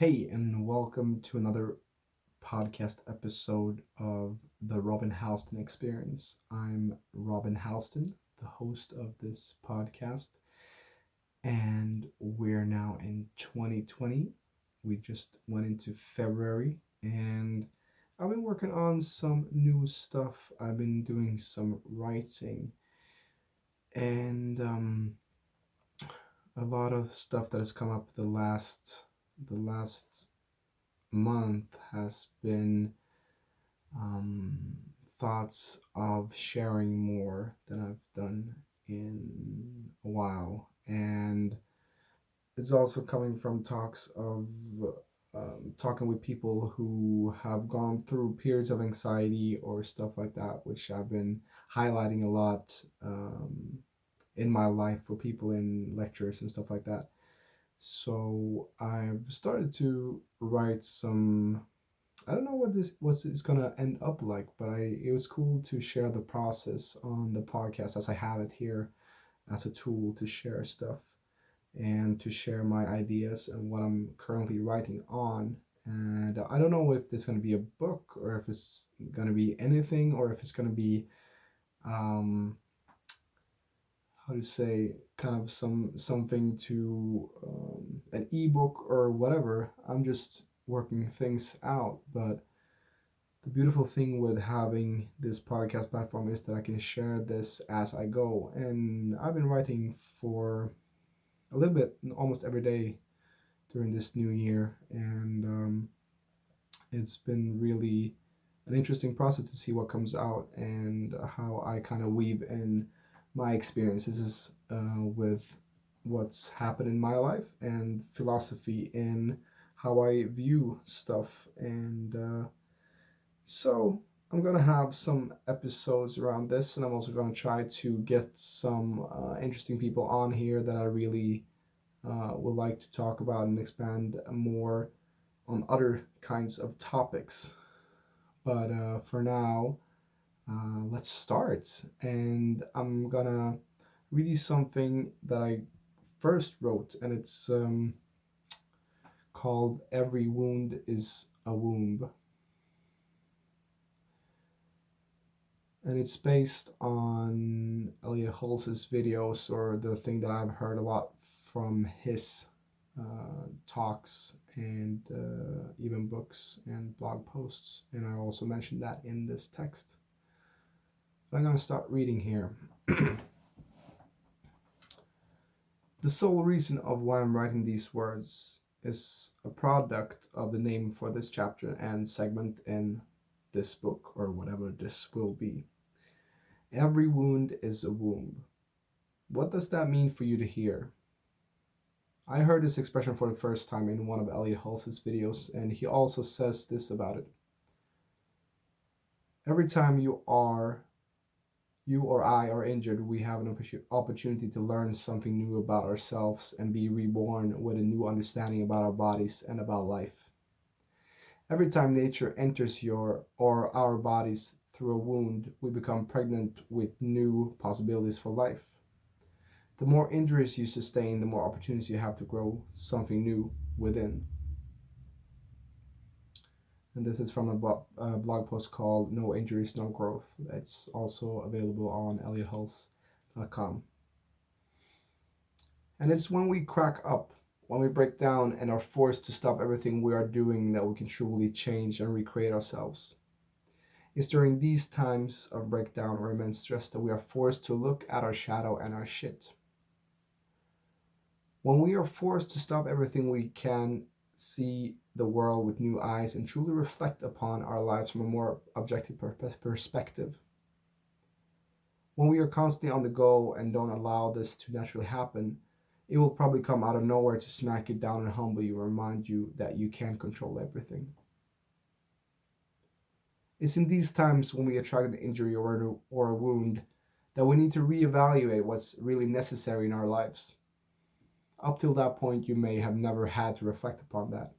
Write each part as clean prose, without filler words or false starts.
Hey, and welcome to another podcast episode of the Robin Halston Experience. I'm Robin Halston, the host of this podcast, and we're now in 2020. We just went into February, and I've been working on some new stuff. I've been doing some writing, and a lot of stuff that has come up the last month has been um, thoughts of sharing more than I've done in a while. And it's also coming from talks of talking with people who have gone through periods of anxiety or stuff like that, which I've been highlighting a lot in my life for people in lectures and stuff like that. So I've started to write some. I don't know what it's gonna end up like, but it was cool to share the process on the podcast as I have it here as a tool to share stuff and to share my ideas and what I'm currently writing on. And I don't know if there's gonna be a book or if it's gonna be anything or if it's gonna be um how to say kind of something to an ebook or whatever. I'm just working things out, but the beautiful thing with having this podcast platform is that I can share this as I go. And I've been writing for a little bit almost every day during this new year, and it's been really an interesting process to see what comes out and how I kind of weave in my experiences with what's happened in my life and philosophy in how I view stuff. And so I'm gonna have some episodes around this, and I'm also gonna try to get some interesting people on here that I really would like to talk about and expand more on other kinds of topics. But for now, let's start. And I'm gonna read you something that I first wrote, and it's called "Every Wound is a Womb." And it's based on Elliott Hulse's videos, or the thing that I've heard a lot from his talks and even books and blog posts. And I also mentioned that in this text. But I'm going to start reading here. The sole reason of why I'm writing these words is a product of the name for this chapter and segment in this book, or whatever this will be. Every wound is a womb. What does that mean for you to hear? I heard this expression for the first time in one of Elliott Hulse's videos, and he also says this about it. Every time you or I are injured, we have an opportunity to learn something new about ourselves and be reborn with a new understanding about our bodies and about life. Every time nature enters your or our bodies through a wound, we become pregnant with new possibilities for life. The more injuries you sustain, the more opportunities you have to grow something new within. And this is from a blog post called "No Injuries, No Growth." It's also available on elliottHulse.com. And it's when we crack up, when we break down and are forced to stop everything we are doing, that we can truly change and recreate ourselves. It's during these times of breakdown or immense stress that we are forced to look at our shadow and our shit. When we are forced to stop everything, we can see the world with new eyes and truly reflect upon our lives from a more objective perspective. When we are constantly on the go and don't allow this to naturally happen, it will probably come out of nowhere to smack you down and humble you and remind you that you can't control everything. It's in these times when we attract an injury or a wound that we need to reevaluate what's really necessary in our lives. Up till that point, you may have never had to reflect upon that.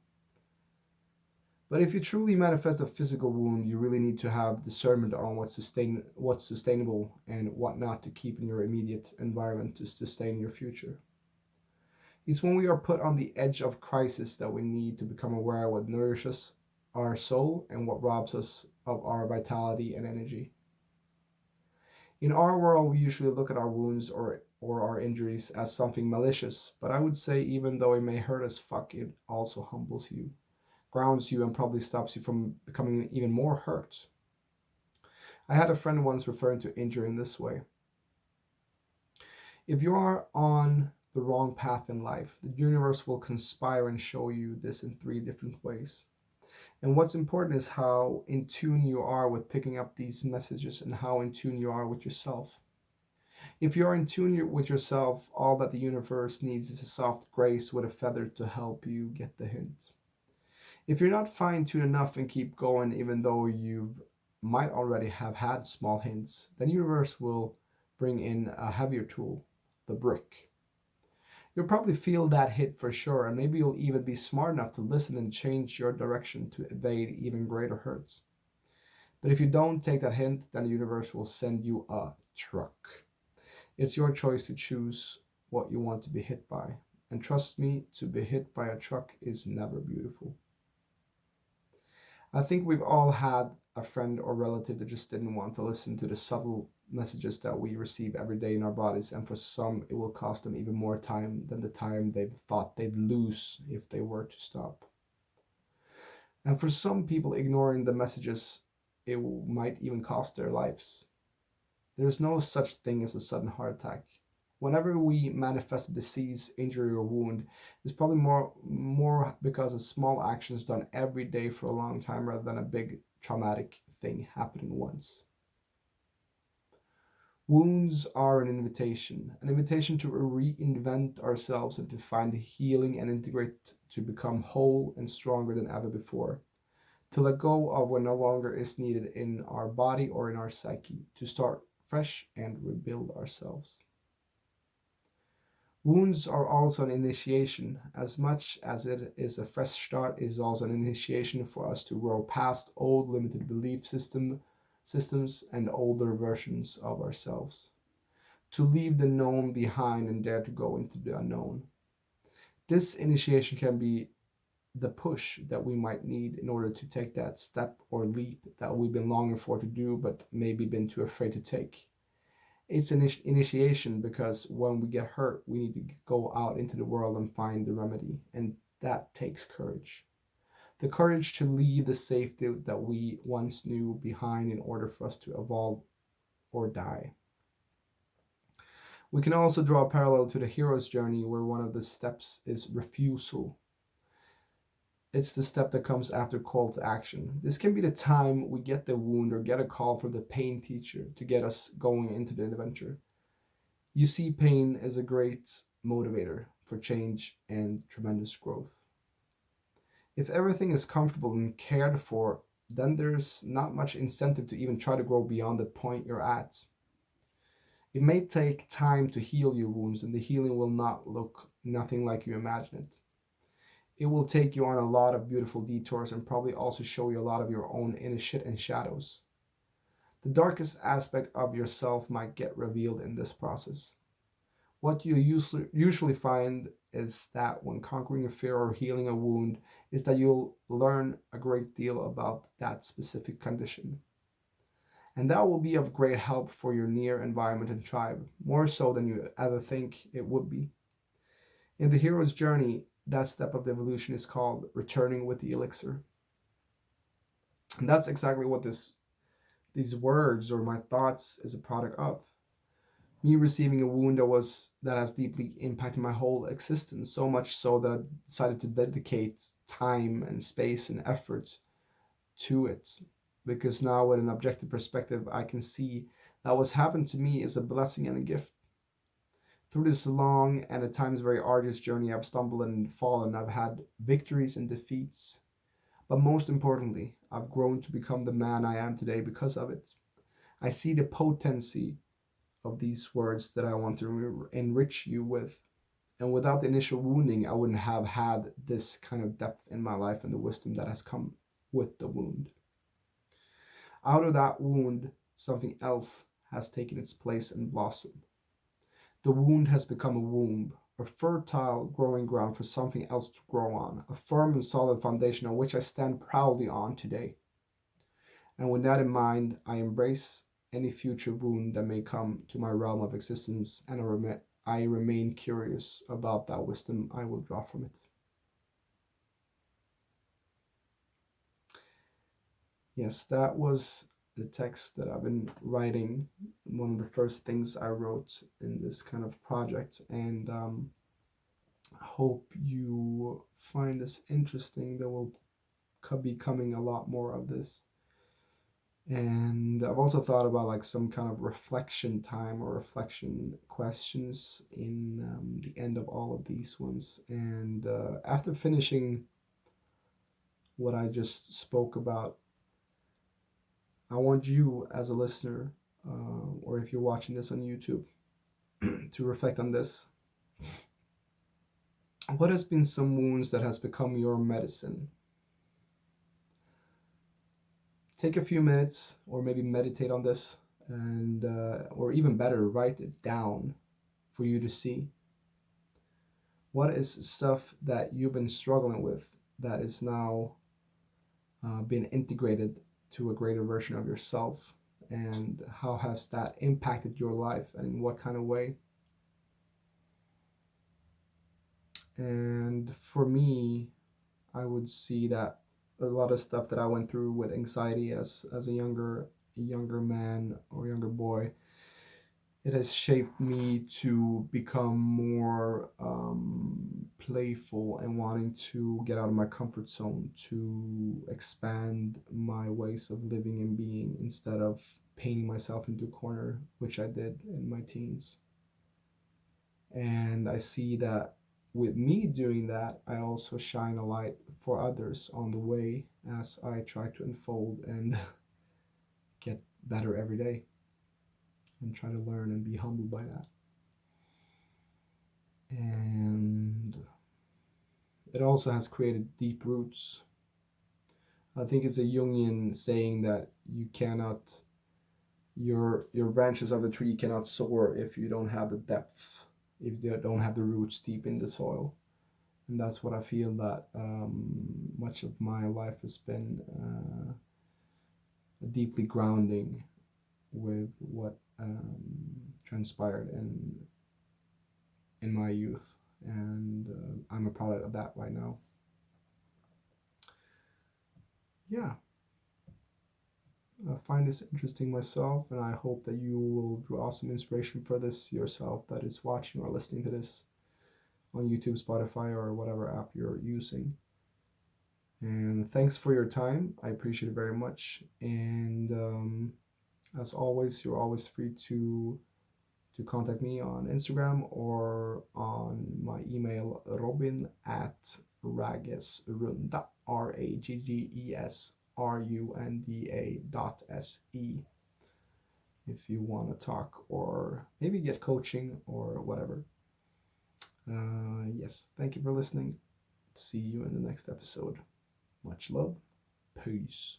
But if you truly manifest a physical wound, you really need to have discernment on what's sustainable and what not to keep in your immediate environment to sustain your future. It's when we are put on the edge of crisis that we need to become aware of what nourishes our soul and what robs us of our vitality and energy. In our world, we usually look at our wounds or our injuries as something malicious, but I would say even though it may hurt us, fuck, it also humbles you, grounds you, and probably stops you from becoming even more hurt. I had a friend once referring to injury in this way. If you are on the wrong path in life, the universe will conspire and show you this in three different ways. And what's important is how in tune you are with picking up these messages and how in tune you are with yourself. If you're in tune with yourself, all that the universe needs is a soft grace with a feather to help you get the hint. If you're not fine tuned enough and keep going, even though you might already have had small hints, then the universe will bring in a heavier tool, the brick. You'll probably feel that hit for sure, and maybe you'll even be smart enough to listen and change your direction to evade even greater hurts. But if you don't take that hint, then the universe will send you a truck. It's your choice to choose what you want to be hit by. And trust me, to be hit by a truck is never beautiful. I think we've all had a friend or relative that just didn't want to listen to the subtle messages that we receive every day in our bodies, and for some, it will cost them even more time than the time they thought they'd lose if they were to stop. And for some people, ignoring the messages, it might even cost their lives. There is no such thing as a sudden heart attack. Whenever we manifest a disease, injury, or wound, it's probably more because of small actions done every day for a long time rather than a big traumatic thing happening once. Wounds are an invitation to reinvent ourselves and to find healing and integrate to become whole and stronger than ever before. To let go of what no longer is needed in our body or in our psyche, to start fresh and rebuild ourselves. Wounds are also an initiation. As much as it is a fresh start, it is also an initiation for us to grow past old limited systems and older versions of ourselves. To leave the known behind and dare to go into the unknown. This initiation can be the push that we might need in order to take that step or leap that we've been longing for to do but maybe been too afraid to take. It's an initiation because when we get hurt, we need to go out into the world and find the remedy, and that takes courage. The courage to leave the safety that we once knew behind in order for us to evolve or die. We can also draw a parallel to the hero's journey where one of the steps is refusal. It's the step that comes after call to action. This can be the time we get the wound or get a call from the pain teacher to get us going into the adventure. You see, pain is a great motivator for change and tremendous growth. If everything is comfortable and cared for, then there's not much incentive to even try to grow beyond the point you're at. It may take time to heal your wounds, and the healing will not look nothing like you imagine it. It will take you on a lot of beautiful detours and probably also show you a lot of your own inner shit and shadows. The darkest aspect of yourself might get revealed in this process. What you usually find is that when conquering a fear or healing a wound is that you'll learn a great deal about that specific condition. And that will be of great help for your near environment and tribe, more so than you ever think it would be. In the hero's journey, that step of the evolution is called returning with the elixir. And that's exactly what these words or my thoughts is a product of. Me receiving a wound that has deeply impacted my whole existence, so much so that I decided to dedicate time and space and effort to it. Because now with an objective perspective, I can see that what's happened to me is a blessing and a gift. Through this long and at times very arduous journey, I've stumbled and fallen. I've had victories and defeats. But most importantly, I've grown to become the man I am today because of it. I see the potency of these words that I want to enrich you with. And without the initial wounding, I wouldn't have had this kind of depth in my life and the wisdom that has come with the wound. Out of that wound, something else has taken its place and blossomed. The wound has become a womb, a fertile growing ground for something else to grow on, a firm and solid foundation on which I stand proudly on today. And with that in mind, I embrace any future wound that may come to my realm of existence, and I remain curious about that wisdom I will draw from it. Yes, that was the text that I've been writing, one of the first things I wrote in this kind of project, and I hope you find this interesting. There will be coming a lot more of this. And I've also thought about like some kind of reflection time or reflection questions in the end of all of these ones. And after finishing what I just spoke about, I want you as a listener, or if you're watching this on YouTube, to reflect on this. What has been some wounds that has become your medicine? Take a few minutes, or maybe meditate on this, and or even better, write it down for you to see. What is stuff that you've been struggling with that is now being integrated to a greater version of yourself, and how has that impacted your life, and in what kind of way? And for me, I would see that a lot of stuff that I went through with anxiety as a younger man or younger boy, it has shaped me to become more playful and wanting to get out of my comfort zone, to expand my ways of living and being instead of painting myself into a corner, which I did in my teens. And I see that with me doing that, I also shine a light for others on the way as I try to unfold and get better every day and try to learn and be humbled by that. And it also has created deep roots. I think it's a Jungian saying that you cannot, your branches of the tree cannot soar if you don't have the depth, if you don't have the roots deep in the soil. And that's what I feel that much of my life has been deeply grounding with what transpired in my youth, and I'm a product of that right now. Yeah, I find this interesting myself, and I hope that you will draw some inspiration for this yourself that is watching or listening to this on YouTube, Spotify, or whatever app you're using. And thanks for your time. I appreciate it very much. And as always, you're always free to contact me on Instagram or on my email, robin@raggesrunda, RAGGESRUNDA.se, if you want to talk or maybe get coaching or whatever. Yes, thank you for listening. See you in the next episode. Much love. Peace.